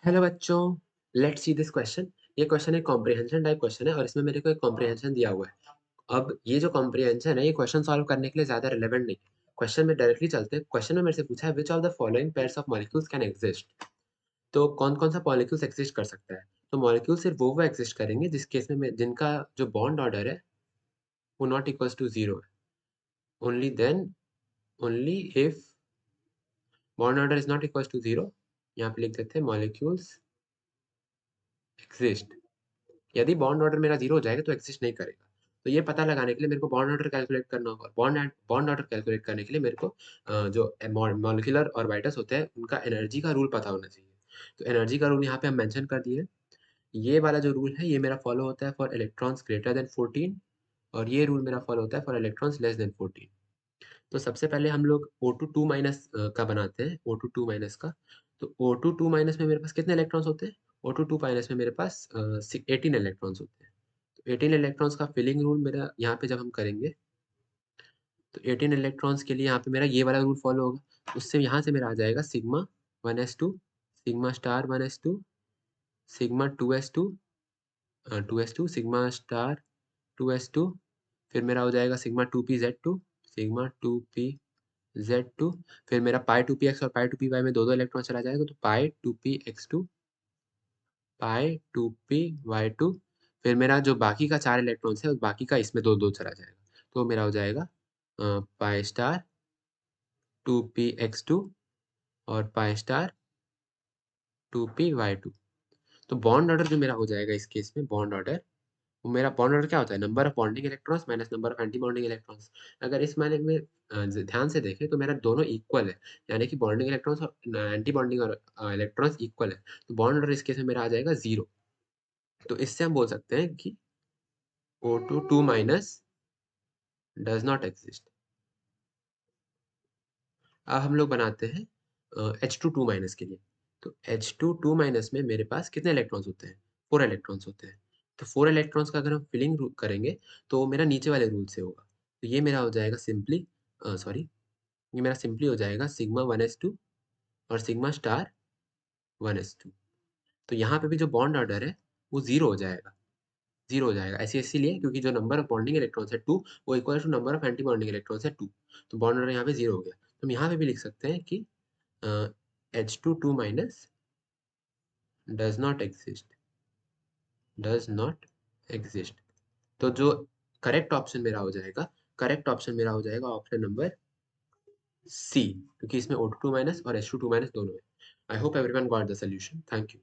Hello बच्चों, let's see this question. ये question एक कॉम्प्रिहेंशन टाइप क्वेश्चन है और इसमें मेरे को एक कॉम्प्रिहेंशन दिया हुआ है। अब ये जो कॉम्प्रिहेंशन है ये क्वेश्चन सॉल्व करने के लिए ज़्यादा रिलेवेंट नहीं है। क्वेश्चन में डायरेक्टली चलते हैं। क्वेश्चन में मेरे से पूछा है which of the following pairs of molecules can exist. तो कौन-कौन सा मॉलिक्यूल्स एग्जिस्ट कर सकता है? तो मॉलिक्यूल सिर्फ वो एग्जिस्ट करेंगे जिस केस में जिनका जो बॉन्ड ऑर्डर है वो नॉट इक्वल्स टू 0 है। Only then only if bond order is not equals to 0 यहाँ पे लिख देते हैं मॉलिक्यूल्स एग्जिस्ट। यदि बॉन्ड ऑर्डर मेरा 0 हो जाएगा तो एक्सिस्ट नहीं करेगा। तो ये पता लगाने के लिए मेरे को बॉन्ड ऑर्डर कैलकुलेट करना होगा। बॉन्ड ऑर्डर कैलकुलेट करने के लिए मेरे को जो मॉलिक्यूलर ऑर्बिटल्स होते हैं उनका एनर्जी का रूल पता होना चाहिए। तो एनर्जी का रूल यहाँ पे हम मेंशन कर दिए। ये वाला जो रूल है ये मेरा फॉलो होता है फॉर इलेक्ट्रॉन्स ग्रेटर देन 14 और ये रूल मेरा फॉलो होता है फॉर इलेक्ट्रॉन्स लेस देन 14। तो सबसे पहले हम लोग O2 2 माइनस का बनाते हैं, O2 2 माइनस का। तो O2 2 माइनस में मेरे पास कितने इलेक्ट्रॉन्स होते हैं? O2 2 माइनस में मेरे पास 18 इलेक्ट्रॉन्स होते हैं। तो 18 इलेक्ट्रॉन्स का फिलिंग रूल मेरा यहाँ पे जब हम करेंगे, तो 18 इलेक्ट्रॉन्स के लिए यहाँ पे मेरा ये वाला रूल फॉलो होगा। उससे यहाँ से मेरा आ जाएगा sigma 1s2, sigma star 1s2, sigma 2s2, 2s2, sigma star 2s2, फिर मेरा हो जाएगा sigma 2p z2, sigma 2p z2, फिर मेरा पाई 2px और पाई 2py में दो इलेक्ट्रॉन चला जाएगा, तो पाई 2px2, पाई 2py2, फिर मेरा जो बाकी का 4 इलेक्ट्रॉन्स है, उस बाकी का इसमें दो चला जाएगा। तो मेरा हो जाएगा पाई स्टार 2px2 और पाई स्टार 2py2। तो बॉन्ड ऑर्डर जो मेरा हो जाएगा इस केस में बॉन्ड ऑर्डर, वो मेरा बॉन्ड ऑर्डर क्या होता है? Number of bonding electrons minus number of anti bonding electrons. अगर इस मायने में ध्यान से देखें तो मेरा दोनों इक्वल है, यानी कि बॉन्डिंग इलेक्ट्रॉन्स और एंटी बॉन्डिंग और इलेक्ट्रॉन्स इक्वल है। तो बॉन्ड ऑर्डर इस केस में मेरा आ जाएगा 0। तो इससे हम बोल सकते हैं कि O2 2 minus does not exist. अब हम लोग बनाते हैं H2 2 माइनस के लिए। तो H2 2 माइनस में मेरे पास कितने इलेक्ट्रॉन्स होते हैं? 4 इलेक्ट्रॉन्स होते हैं। तो 4 इलेक्ट्रॉन्स का अगर हम फिलिंग करेंगे तो वो मेरा नीचे वाले रूल से होगा। तो ये मेरा हो जाएगा सिंपली सॉरी, ये मेरा सिंपली हो जाएगा सिग्मा 1s2 और सिग्मा स्टार 1s2। तो यहाँ पे भी जो बॉन्ड ऑर्डर है वो 0 हो जाएगा, 0 हो जाएगा। ऐसे इसीलिए क्योंकि जो नंबर ऑफ बॉन्डिंग इलेक्ट्रॉन्स है 2 वो equal to number of anti bonding electrons है 2। तो बॉन्ड ऑर्डर यहाँ पे 0 हो गया। तो हम यहाँ पे भी लिख सकते हैं कि H2 2 minus does not exist, does not exist. तो जो करेक्ट ऑप्शन मेरा हो जाएगा, करेक्ट ऑप्शन मेरा हो जाएगा ऑप्शन नंबर सी, क्योंकि इसमें O2 2 माइनस और H2 2 माइनस दोनों है। I hope everyone got the solution. Thank you.